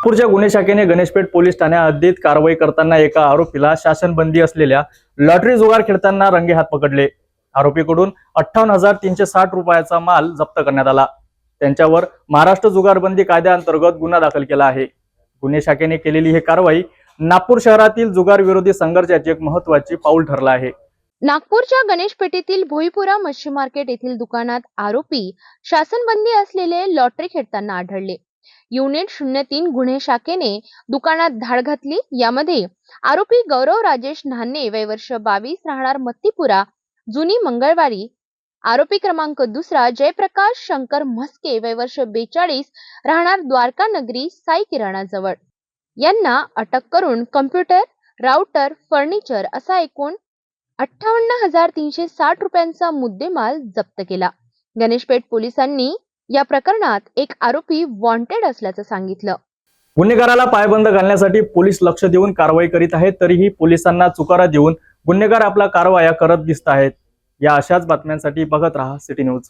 नागपूरच्या गुन्हे शाखेने गणेशपेठ पोलीस ठाण्या हद्दीत कारवाई करताना एका आरोपीला शासनबंदी असलेल्या लॉटरी जुगार खेळताना रंगेहात पकडले। आरोपीकडून 58,360 रुपयाचा माल जप्त करण्यात आला। त्यांच्यावर महाराष्ट्र जुगारबंदी कायद्याअंतर्गत गुन्हा दाखल केला आहे। गुन्हे शाखेने केलेली ही कारवाई नागपूर शहरातील जुगार विरोधी संघर्षाचे एक महत्त्वाचे पाऊल ठरले आहे। नागपूरच्या गणेशपेठेतील भोईपुरा मच्छी मार्केट येथील दुकानात आरोपी शासनबंदी असलेले लॉटरी खेळताना आढळले। युनिट 03 गुन्हे शाखेने दुकानात धाड घातली। यामध्ये आरोपी गौरव राजेश न्हाणे वय वर्ष 22 राहणार मत्तीपुरा जुनी मंगळवारी, आरोपी क्रमांक दुसरा जयप्रकाश शंकर म्हस्के वय वर्ष 42 राहणार द्वारका नगरी साई किराणा जवळ यांना अटक करून कम्प्युटर, राउटर, फर्निचर असा एकूण 58,360 रुपयांचा मुद्देमाल जप्त केला। गणेशपेठ पोलिसांनी या प्रकरणात एक आरोपी वॉन्टेड असल्याचं सांगितलं। गुन्हेगाराला पायबंद घालण्यासाठी पोलीस लक्ष देऊन कारवाई करीत आहेत, तरीही पोलिसांना चुकारा देऊन गुन्हेगार आपला कारवाया करत दिसत आहेत। या अशाच बातम्यांसाठी बघत रहा सिटी न्यूज।